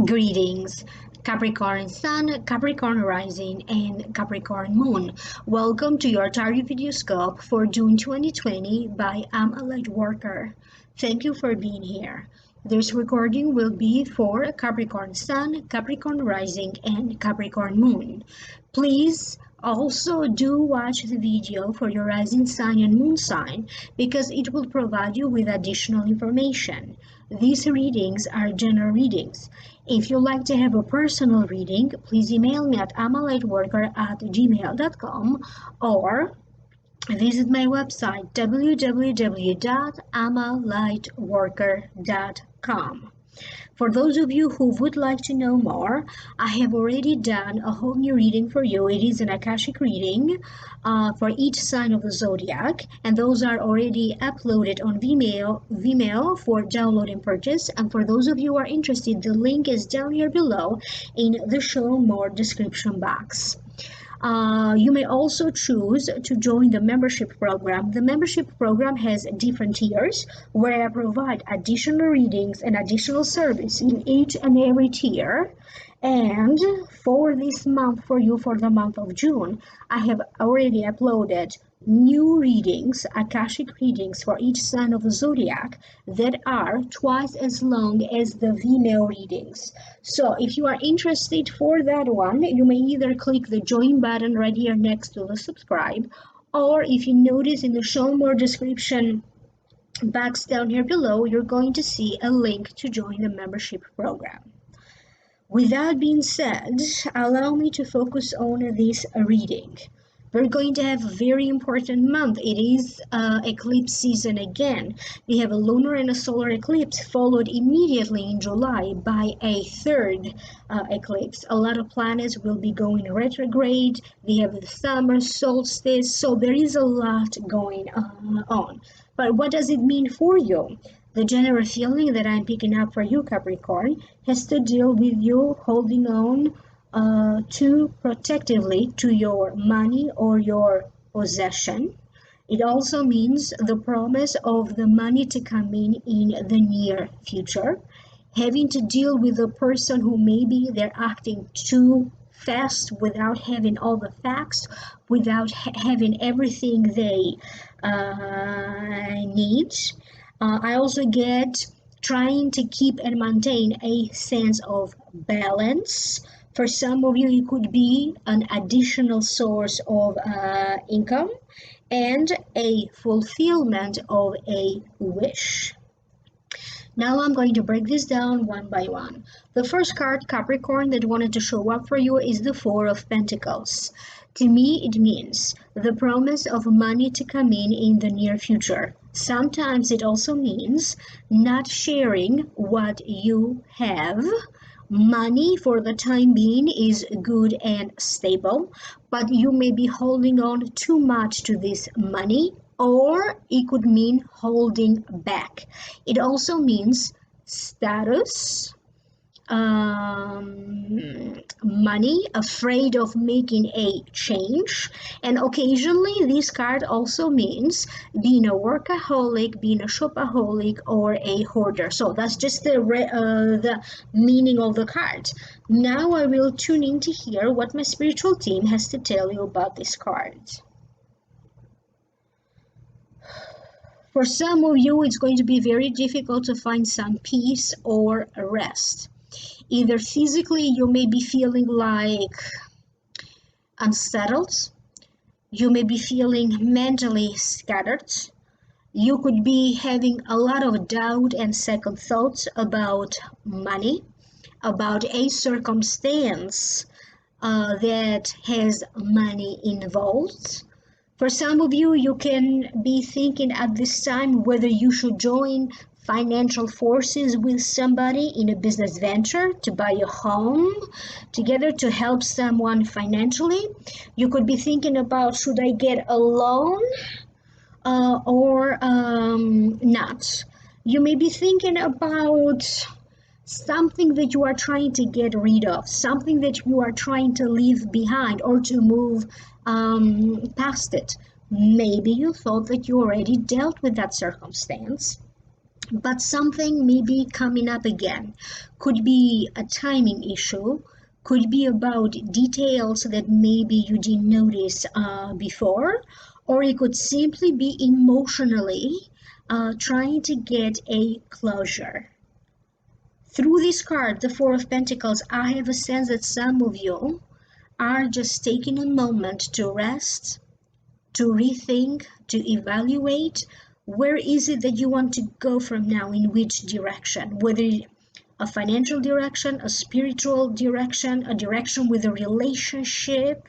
Greetings, Capricorn Sun, Capricorn Rising, and Capricorn Moon. Welcome to your tarot video scope for June 2020 by I'm a Light Worker. Thank you for being here. This recording will be for Capricorn Sun, Capricorn Rising, and Capricorn Moon. Please also do watch the video for your rising sign and moon sign because it will provide you with additional information. These readings are general readings. If you'd like to have a personal reading, please email me at amalightworker@gmail.com or visit my website www.amalightworker.com. For those of you who would like to know more, I have already done a whole new reading for you. It is an Akashic reading for each sign of the zodiac, and those are already uploaded on Vimeo for download and purchase. And for those of you who are interested, the link is down here below in the show more description box. You may also choose to join the membership program. The membership program has different tiers where I provide additional readings and additional service in each and every tier. And for this month, for you, for the month of June, I have already uploaded new readings, Akashic readings for each sign of the zodiac that are twice as long as the Vimeo readings. So if you are interested for that one, you may either click the join button right here next to the subscribe, or if you notice in the show more description box down here below, you're going to see a link to join the membership program. With that being said, allow me to focus on this reading. We're going to have a very important month. It is eclipse season again. We have a lunar and a solar eclipse followed immediately in July by a third eclipse. A lot of planets will be going retrograde. We have the summer solstice, so there is a lot going on. But what does it mean for you? The general feeling that I'm picking up for you, Capricorn, has to deal with you holding on too protectively to your money or your possession. It also means the promise of the money to come in the near future. Having to deal with a person who maybe they're acting too fast without having all the facts, without having everything they need. I also get trying to keep and maintain a sense of balance. For some of you, it could be an additional source of income and a fulfillment of a wish. Now I'm going to break this down one by one. The first card, Capricorn, that wanted to show up for you is the Four of Pentacles. To me, it means the promise of money to come in the near future. Sometimes it also means not sharing what you have. Money for the time being is good and stable, but you may be holding on too much to this money, or it could mean holding back. It also means status, money, afraid of making a change, and occasionally this card also means being a workaholic, being a shopaholic, or a hoarder. So that's just the meaning of the card. Now I will tune in to hear what my spiritual team has to tell you about this card. For some of you, it's going to be very difficult to find some peace or rest. Either physically, you may be feeling like unsettled. You may be feeling mentally scattered. You could be having a lot of doubt and second thoughts about money, about a circumstance that has money involved. For some of you, you can be thinking at this time whether you should join financial forces with somebody in a business venture, to buy a home together, to help someone financially. You could be thinking about, should I get a loan or not? You may be thinking about something that you are trying to get rid of, something that you are trying to leave behind or to move past it. Maybe you thought that you already dealt with that circumstance, but something may be coming up again. Could be a timing issue, could be about details that maybe you didn't notice before, or it could simply be emotionally trying to get a closure. Through this card, the Four of Pentacles, I have a sense that some of you are just taking a moment to rest, to rethink, to evaluate where is it that you want to go from now, in which direction, whether a financial direction, a spiritual direction, a direction with a relationship.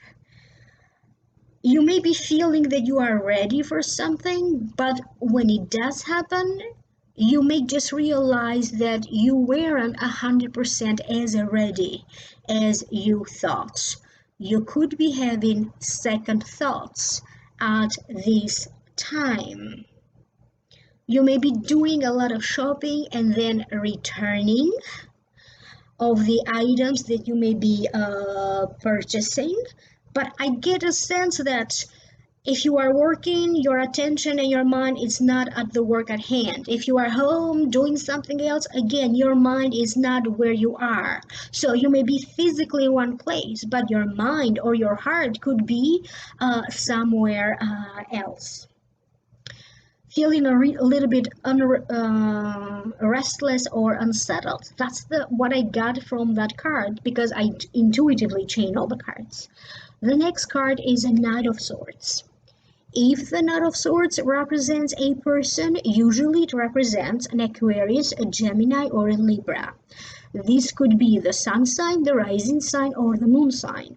You may be feeling that you are ready for something, but when it does happen, you may just realize that you weren't 100% as ready as you thought. You could be having second thoughts at this time. You may be doing a lot of shopping and then returning of the items that you may be purchasing. But I get a sense that if you are working, your attention and your mind is not at the work at hand. If you are home doing something else, again, your mind is not where you are. So you may be physically in one place, but your mind or your heart could be somewhere else. Feeling a little bit restless or unsettled. That's what I got from that card, because I intuitively channel the cards. The next card is a Knight of Swords. If the Knight of Swords represents a person, usually it represents an Aquarius, a Gemini, or a Libra. This could be the sun sign, the rising sign, or the moon sign.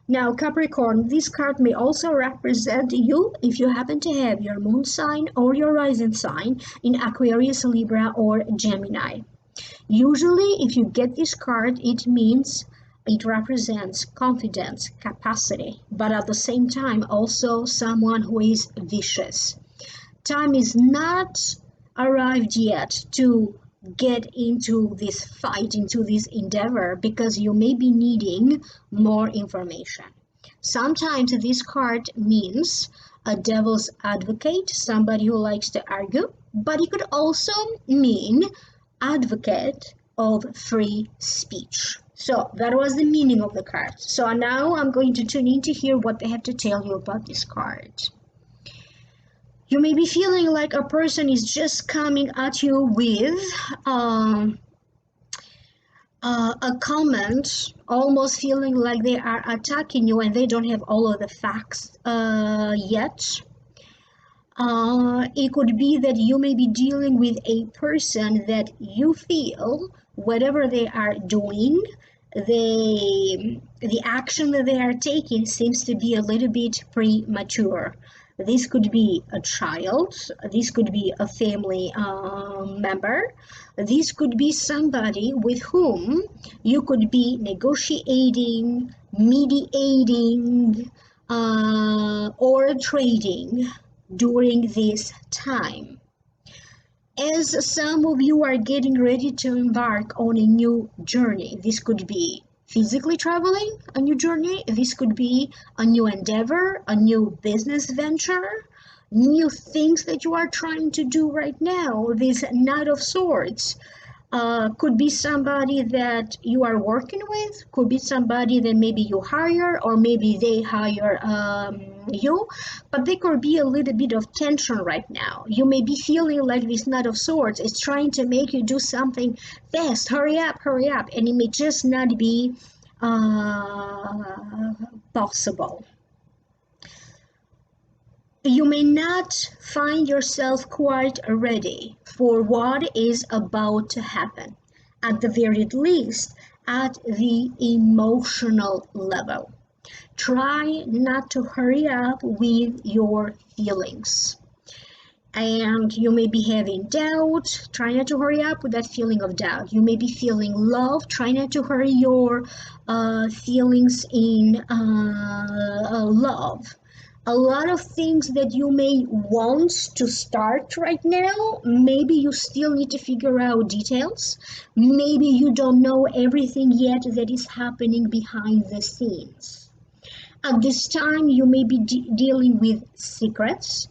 Now, Capricorn, this card may also represent you if you happen to have your moon sign or your rising sign in Aquarius, Libra, or Gemini. Usually, if you get this card, it means it represents confidence, capacity, but at the same time also someone who is vicious. Time is not arrived yet to get into this fight, into this endeavor, because you may be needing more information. Sometimes this card means a devil's advocate, somebody who likes to argue, but it could also mean advocate of free speech. So that was the meaning of the card. So now I'm going to tune in to hear what they have to tell you about this card. You may be feeling like a person is just coming at you with a comment, almost feeling like they are attacking you and they don't have all of the facts yet. It could be that you may be dealing with a person that you feel whatever they are doing, the action that they are taking seems to be a little bit premature. This could be a child, this could be a family member, this could be somebody with whom you could be negotiating, mediating, or trading during this time. As some of you are getting ready to embark on a new journey, this could be physically traveling, a new journey, this could be a new endeavor, a new business venture, new things that you are trying to do right now. This Knight of Swords could be somebody that you are working with, could be somebody that maybe you hire or maybe they hire you, but there could be a little bit of tension right now. You may be feeling like this Knight of Swords is trying to make you do something fast, hurry up, and it may just not be possible. You may not find yourself quite ready for what is about to happen, at the very least at the emotional level. Try not to hurry up with your feelings. And you may be having doubt, try not to hurry up with that feeling of doubt. You may be feeling love, try not to hurry your feelings in love. A lot of things that you may want to start right now, maybe you still need to figure out details. Maybe you don't know everything yet that is happening behind the scenes. At this time, you may be dealing with secrets,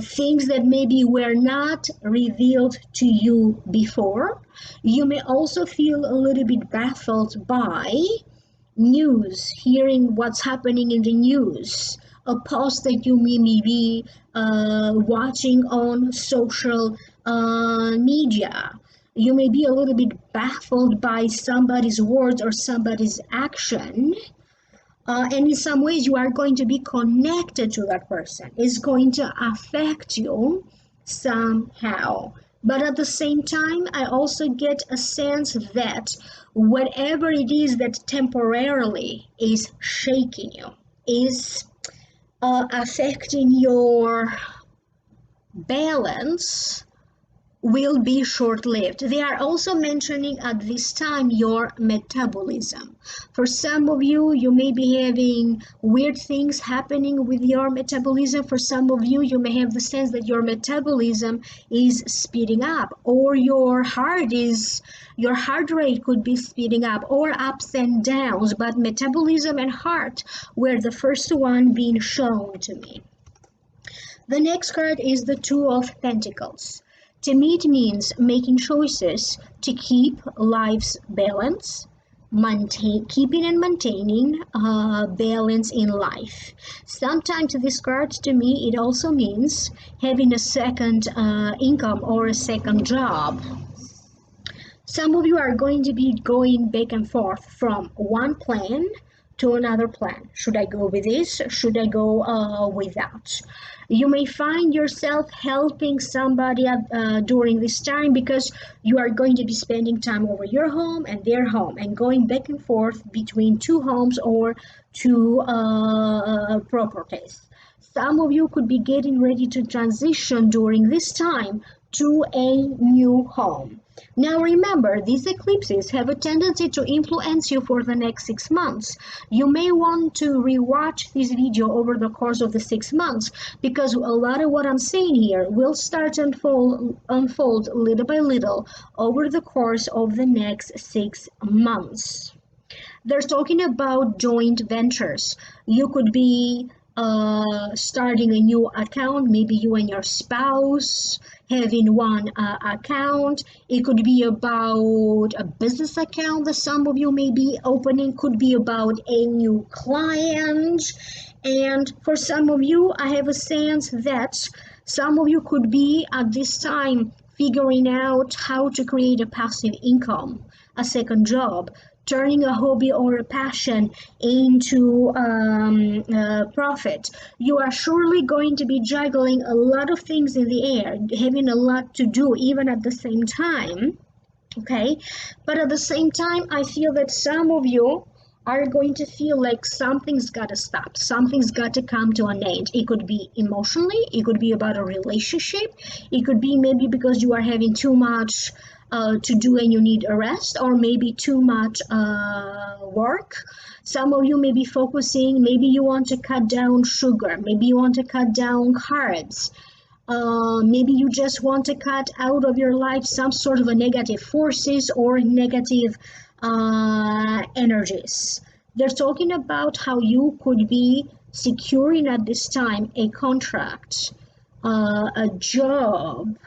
things that maybe were not revealed to you before. You may also feel a little bit baffled by news, hearing what's happening in the news, a post that you may be watching on social media. You may be a little bit baffled by somebody's words or somebody's action, and in some ways you are going to be connected to that person. It's going to affect you somehow. But at the same time, I also get a sense that whatever it is that temporarily is shaking you, is affecting your balance, will be short-lived. They are also mentioning at this time your metabolism. For some of you, you may be having weird things happening with your metabolism. For some of you, you may have the sense that your metabolism is speeding up, or your heart rate could be speeding up, or ups and downs, but metabolism and heart were the first one being shown to me. The next card is the Two of Pentacles. To me, it means making choices to keep life's balance, keeping and maintaining balance in life. Sometimes this card, to me, it also means having a second income or a second job. Some of you are going to be going back and forth from one plan to another plan. Should I go with this? Should I go with that? You may find yourself helping somebody during this time, because you are going to be spending time over your home and their home and going back and forth between two homes or two properties. Some of you could be getting ready to transition during this time to a new home. Now remember, these eclipses have a tendency to influence you for the next 6 months. You may want to rewatch this video over the course of the 6 months, because a lot of what I'm saying here will start to unfold little by little over the course of the next 6 months. They're talking about joint ventures. You could be starting a new account, maybe you and your spouse having one account. It could be about a business account that some of you may be opening, could be about a new client. And for some of you, I have a sense that some of you could be at this time figuring out how to create a passive income, a second job, turning a hobby or a passion into profit. You are surely going to be juggling a lot of things in the air, having a lot to do even at the same time. Okay, but at the same time, I feel that some of you are going to feel like something's got to stop, something's got to come to an end. It could be emotionally, it could be about a relationship, it could be maybe because you are having too much to do and you need a rest, or maybe too much work. Some of you may be focusing, maybe you want to cut down sugar, maybe you want to cut down carbs. Maybe you just want to cut out of your life some sort of a negative forces or negative energies. They're talking about how you could be securing at this time a contract, a job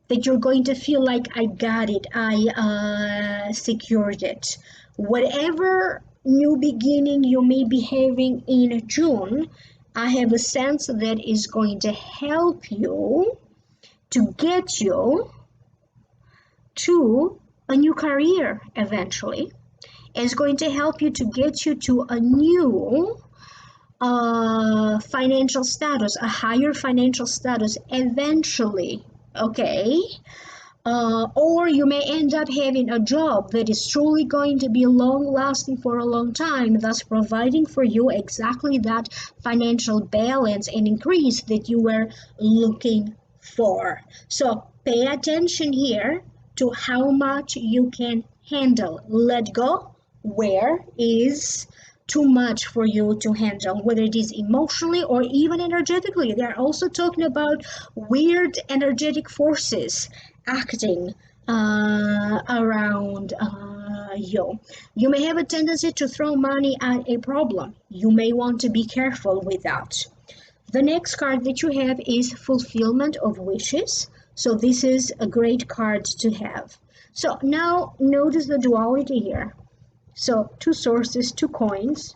that you're going to feel like, I got it, I secured it. Whatever new beginning you may be having in June, I have a sense that is going to help you to get you to a new career eventually. It's going to help you to get you to a new financial status, a higher financial status eventually, okay? Or you may end up having a job that is truly going to be long lasting for a long time, thus providing for you exactly that financial balance and increase that you were looking for. So pay attention here to how much you can handle. Let go. Where is too much for you to handle, whether it is emotionally or even energetically. They are also talking about weird energetic forces acting around you. You may have a tendency to throw money at a problem. You may want to be careful with that. The next card that you have is fulfillment of wishes. So this is a great card to have. So now notice the duality here. So two sources, two coins,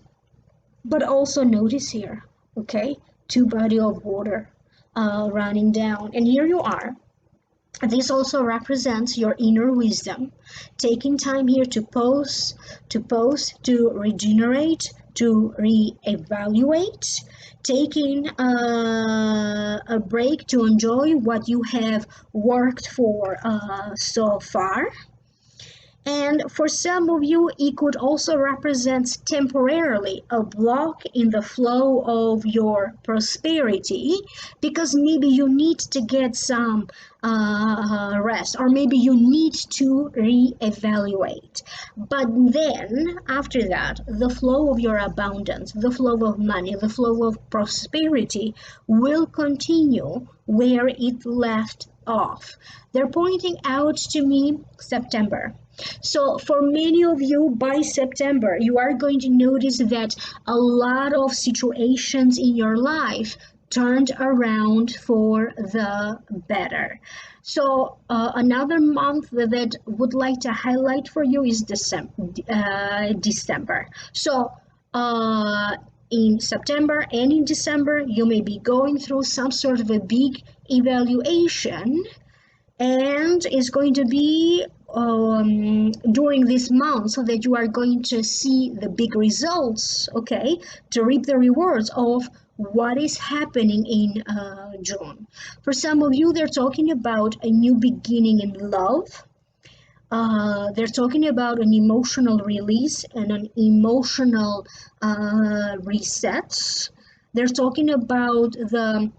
but also notice here, okay, two body of water running down. And here you are. This also represents your inner wisdom, taking time here to pause, to regenerate, to reevaluate, taking a break to enjoy what you have worked for so far. And for some of you, it could also represent temporarily a block in the flow of your prosperity because maybe you need to get some rest, or maybe you need to reevaluate. But then, after that, the flow of your abundance, the flow of money, the flow of prosperity will continue where it left off. They're pointing out to me September. So for many of you, by September, you are going to notice that a lot of situations in your life turned around for the better. So another month that would like to highlight for you is December. So in September and in December, you may be going through some sort of a big evaluation, and it's going to be during this month so that you are going to see the big results, okay, to reap the rewards of what is happening in June. For some of you, they're talking about a new beginning in love. They're talking about an emotional release and an emotional reset. They're talking about the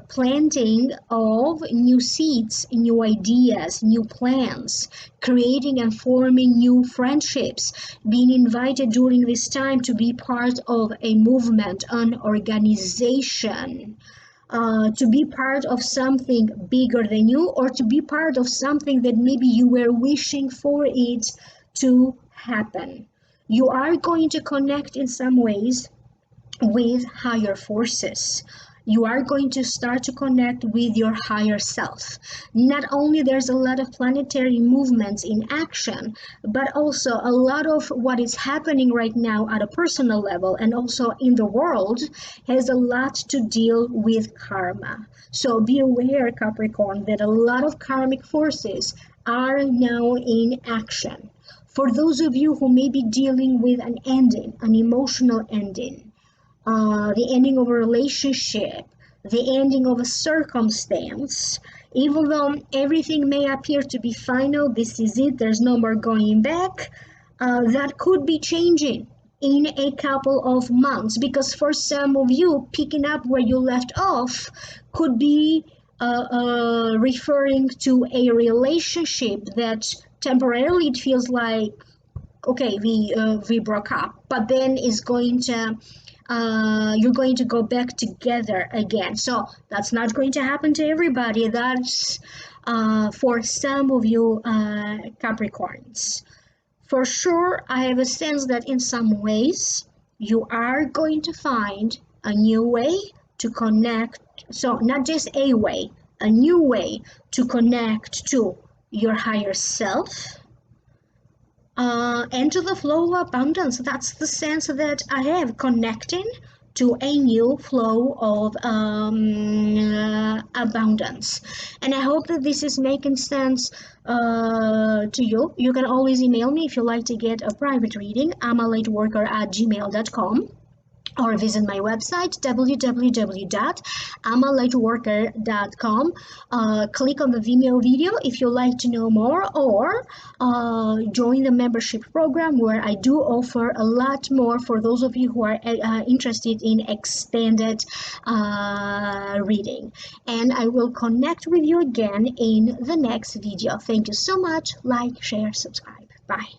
planting of new seeds, new ideas, new plans, creating and forming new friendships, being invited during this time to be part of a movement, an organization, to be part of something bigger than you, or to be part of something that maybe you were wishing for it to happen. You are going to connect in some ways with higher forces. You are going to start to connect with your higher self. Not only there's a lot of planetary movements in action, but also a lot of what is happening right now at a personal level and also in the world has a lot to deal with karma. So be aware, Capricorn, that a lot of karmic forces are now in action. For those of you who may be dealing with an ending, an emotional ending, the ending of a relationship, the ending of a circumstance, even though everything may appear to be final, this is it, there's no more going back, that could be changing in a couple of months, because for some of you, picking up where you left off could be referring to a relationship that temporarily it feels like, okay, we broke up, but then is going to you're going to go back together again. So that's not going to happen to everybody. That's for some of you Capricorns. For sure, I have a sense that in some ways you are going to find a new way to connect. So not just a way, a new way to connect to your higher self, into the flow of abundance. That's the sense that I have, connecting to a new flow of abundance. And I hope that this is making sense to you. You can always email me if you like to get a private reading. I'm a lightworker@gmail.com. Or visit my website www.amalightworker.com. Click on the Vimeo video if you like to know more, or join the membership program where I do offer a lot more for those of you who are interested in extended reading. And I will connect with you again in the next video. Thank you so much. Like, share, subscribe. Bye.